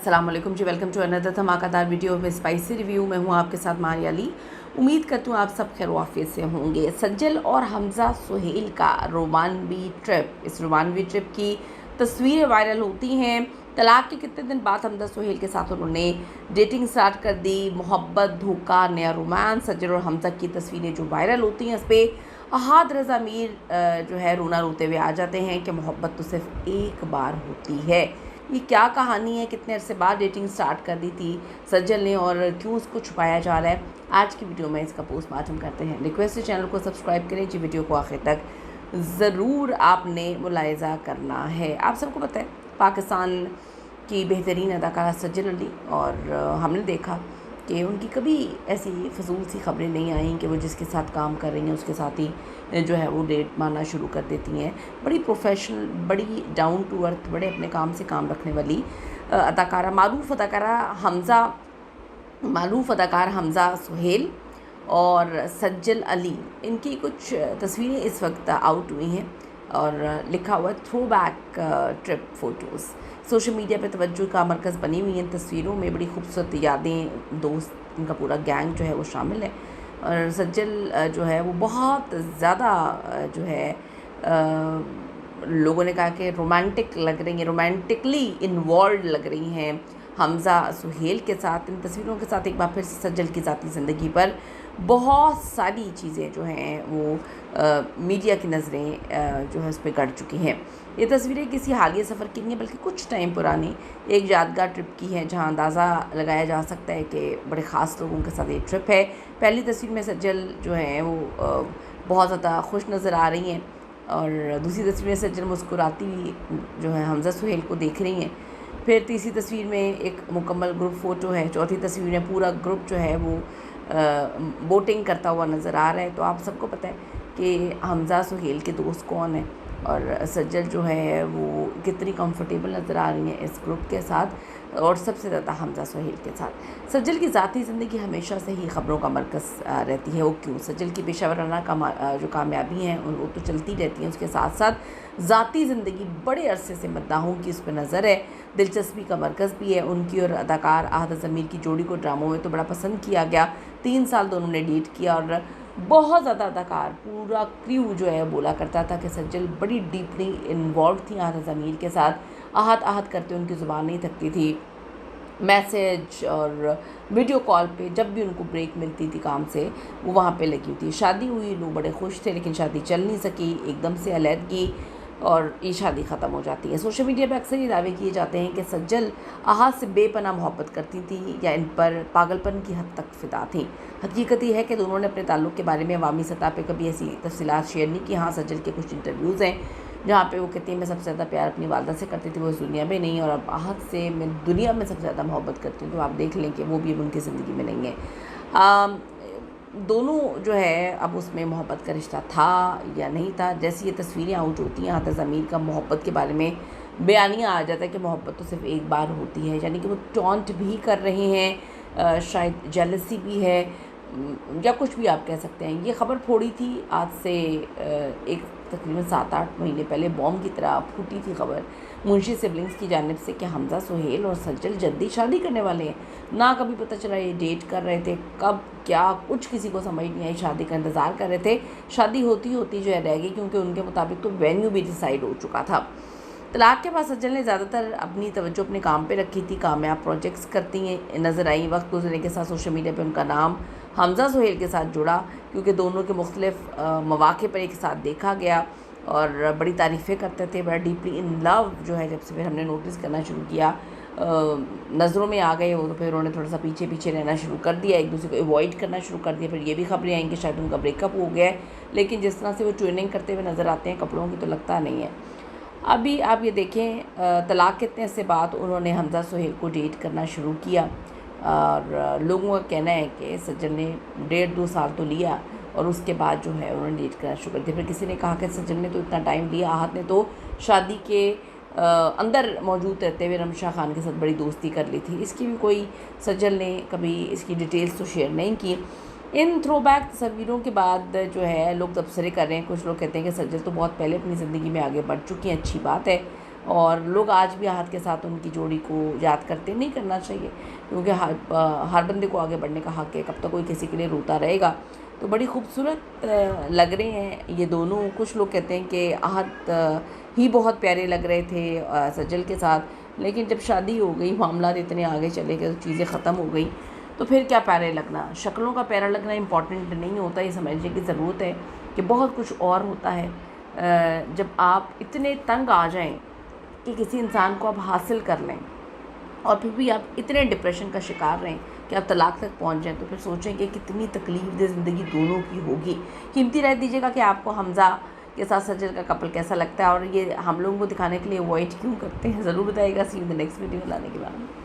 अस्सलाम वालेकुम जी, welcome to another धमाकेदार वीडियो में स्पाइसी रिव्यू। मैं हूँ आपके साथ मारिया अली। उम्मीद करती हूँ आप सब खैर वाफियत से होंगे। सज्जल और हमज़ा सुहेल का रोमानवी ट्रिप, इस रोमानवी ट्रिप की तस्वीरें वायरल होती हैं। तलाक के कितने दिन बाद हमज़ा सुहेल के साथ उन्होंने डेटिंग स्टार्ट कर दी। मोहब्बत, धोखा, नया रोमांस, सज्जल और हमज़ा की तस्वीरें जो वायरल होती हैं, इस पर अहाद रज़ा मीर जो है रोना रोते हुए आ जाते हैं कि मोहब्बत तो सिर्फ एक बार होती है। ये क्या कहानी है, कितने अरसे बाद डेटिंग स्टार्ट कर दी थी सज्जल ने और क्यों उसको छुपाया जा रहा है, आज की वीडियो में इसका पोस्टमार्टम करते हैं। रिक्वेस्ट है चैनल को सब्सक्राइब करें जी, वीडियो को आखिर तक ज़रूर आपने मुलाहिज़ा करना है। आप सबको पता है पाकिस्तान की बेहतरीन अदाकारा सज्जल अली, और हमने देखा कि उनकी कभी ऐसी फजूल सी खबरें नहीं आई कि वो जिसके साथ काम कर रही हैं उसके साथ ही जो है वो डेट मारना शुरू कर देती हैं। बड़ी प्रोफेशनल, बड़ी डाउन टू अर्थ, बड़े अपने काम से काम रखने वाली अदाकारा, मारूफ अदाकार हमज़ा सुहेल और सज्जल अली, इनकी कुछ तस्वीरें इस वक्त आउट हुई हैं और लिखा हुआ throwback trip photos. Social media पे तवज्जो का मरकज़ बनी हुई हैं तस्वीरों में। बड़ी खूबसूरत यादें, दोस्त, इनका पूरा गैंग जो है वो शामिल है। और सज्जल जो है वो बहुत ज़्यादा जो है लोगों ने कहा कि रोमांटिक लग रही हैं, रोमांटिकली इन्वॉल्व लग रही हैं हमज़ा सुहेल के साथ। इन तस्वीरों के साथ एक बार फिर सज्जल की ज़ाती ज़िंदगी पर बहुत सारी चीज़ें जो हैं वो मीडिया की नज़रें जो है उस पर गड़ चुकी हैं। ये तस्वीरें किसी हालिया सफ़र की नहीं है बल्कि कुछ टाइम पुरानी एक यादगार ट्रिप की है, जहां अंदाज़ा लगाया जा सकता है कि बड़े ख़ास लोगों के साथ ये ट्रिप है। पहली तस्वीर में सज्जल जो है वो बहुत ज़्यादा खुश नज़र आ रही हैं और दूसरी तस्वीर में सज्जल मुस्कुराती हुई जो है हमज़ा सुहेल को देख रही हैं। फिर तीसरी तस्वीर में एक मुकम्मल ग्रुप फ़ोटो है। चौथी तस्वीर में पूरा ग्रुप जो है वो बोटिंग करता हुआ नज़र आ रहा है। तो आप सबको पता है कि हमज़ा सुहेल के दोस्त कौन है और सज्जल जो है वो कितनी कंफर्टेबल नज़र आ रही हैं इस ग्रुप के साथ, और सबसे ज़्यादा हमज़ा सुहेल के साथ। सज्जल की ज़ाती ज़िंदगी हमेशा से ही ख़बरों का मरकज़ रहती है। वो क्यों, सज्जल की पेशावराना जो कामयाबी हैं वो तो चलती रहती हैं, उसके साथ साथ ज़ाती ज़िंदगी बड़े अरसे से मद्दाहों की उस पर नज़र है, दिलचस्पी का मरकज़ भी है। उनकी और अदाकार अहाद रज़ा मीर की जोड़ी को ड्रामों में तो बड़ा पसंद किया गया। 3 साल दोनों ने डेट किया और बहुत ज़्यादा अदाकार, पूरा क्रू जो है बोला करता था कि सज्जल बड़ी डीपली इन्वॉल्व थी अहाद रज़ा मीर के साथ। आहत करते उनकी ज़ुबान नहीं थकती थी। मैसेज और वीडियो कॉल पे जब भी उनको ब्रेक मिलती थी काम से वो वहाँ पे लगी हुई थी। शादी हुई, लोग बड़े खुश थे, लेकिन शादी चल नहीं सकी, एकदम से अलहदगी और ये शादी ख़त्म हो जाती है। सोशल मीडिया पे अक्सर ये दावे किए जाते हैं कि सज्जल अहाद से बेपनाह मोहब्बत करती थी या इन पर पागलपन की हद तक फ़िदा थी। हकीकत ये है कि दोनों ने अपने ताल्लुक़ के बारे में अवामी सतह पे कभी ऐसी तफसीलात शेयर नहीं की। हाँ, सज्जल के कुछ इंटरव्यूज़ हैं जहाँ पे वो कहती है मैं सबसे ज़्यादा प्यार अपनी वालदा से करती थी, वो इस दुनिया में नहीं, और अब अहाद से मैं दुनिया में सबसे ज़्यादा मोहब्बत करती हूँ। तो आप देख लें कि वो भी अब उनकी ज़िंदगी में नहीं है। दोनों जो है अब उसमें मोहब्बत का रिश्ता था या नहीं था। जैसी ये तस्वीरें आउट होती हैं अहाद रज़ा मीर का मोहब्बत के बारे में बयानिया आ जाता है कि मोहब्बत तो सिर्फ एक बार होती है, यानी कि वो टॉन्ट भी कर रहे हैं, शायद जेलसी भी है या कुछ भी आप कह सकते हैं। ये खबर फोड़ी थी आज से एक तकरीबन 7-8 महीने पहले, बॉम्ब की तरह फूटी थी खबर मुंशी सिबलिंग्स की जानिब से कि हमज़ा सुहेल और सज्जल जल्दी शादी करने वाले हैं। ना कभी पता चला ये डेट कर रहे थे, कब क्या कुछ किसी को समझ नहीं आई, शादी का इंतज़ार कर रहे थे। शादी होती होती जो है रह गई, क्योंकि उनके मुताबिक तो वेन्यू भी डिसाइड हो चुका था। तलाक के बाद सज्जल ने ज़्यादातर अपनी तवज्जो अपने काम पे रखी थी, कामयाब प्रोजेक्ट्स करती हैं नज़र आई। वक्त गुजरने के साथ सोशल मीडिया पे उनका नाम हमज़ा सुहेल के साथ जुड़ा, क्योंकि दोनों के मुख्तलिफ मौक़े पर एक साथ देखा गया और बड़ी तारीफ़ें करते थे, बड़ा डीपली इन लव जो है। जब से फिर हमने नोटिस करना शुरू किया, नज़रों में आ गए वो, तो फिर उन्होंने थोड़ा सा पीछे पीछे रहना शुरू कर दिया, एक दूसरे को अवॉइड करना शुरू कर दिया। फिर ये भी खबरें आई कि शायद उनका ब्रेकअप हो गया है, लेकिन जिस तरह से वो ट्रेनिंग करते हुए नज़र आते हैं कपड़ों की, तो लगता नहीं है। अभी आप ये देखें, तलाक कितने अरसे बाद उन्होंने हमज़ा सुहेल को डेट करना शुरू किया और लोगों का कहना है कि सज्जल ने 1.5-2 साल तो लिया और उसके बाद जो है उन्होंने डेट करना शुरू कर दिया। फिर किसी ने कहा कि सज्जल ने तो इतना टाइम लिया, अहाद ने तो शादी के अंदर मौजूद रहते हुए रमशा खान के साथ बड़ी दोस्ती कर ली थी। इसकी भी कोई सज्जल ने कभी इसकी डिटेल्स तो शेयर नहीं की। इन थ्रोबैक तस्वीरों के बाद जो है लोग तबसरे कर रहे हैं। कुछ लोग कहते हैं कि सज्जल तो बहुत पहले अपनी ज़िंदगी में आगे बढ़ चुकी हैं, अच्छी बात है। और लोग आज भी आहत के साथ उनकी जोड़ी को याद करते, नहीं करना चाहिए, क्योंकि हर बंदे को आगे बढ़ने का हक़ है, कब तक कोई किसी के लिए रोता रहेगा। तो बड़ी खूबसूरत लग रहे हैं ये दोनों। कुछ लोग कहते हैं कि आहत ही बहुत प्यारे लग रहे थे सज्जल के साथ, लेकिन जब शादी हो गई, मामला इतने आगे चले गए, तो चीज़ें ख़त्म हो गई, तो फिर क्या प्यारे लगना। शक्लों का प्यारा लगना इम्पॉर्टेंट नहीं होता, ये समझने की ज़रूरत है कि बहुत कुछ और होता है। जब आप इतने तंग आ जाएं कि किसी इंसान को आप हासिल कर लें और फिर भी आप इतने डिप्रेशन का शिकार रहें कि आप तलाक तक पहुंच जाएं, तो फिर सोचें कि कितनी तकलीफ़देह ज़िंदगी दोनों की होगी। कीमती राय दीजिएगा कि आपको हमज़ा के साथ सज्जल का कपल कैसा लगता है और ये हम लोगों को दिखाने के लिए अवॉइड क्यों करते हैं, ज़रूर बताइएगा। See you in the next video. लाने के बाद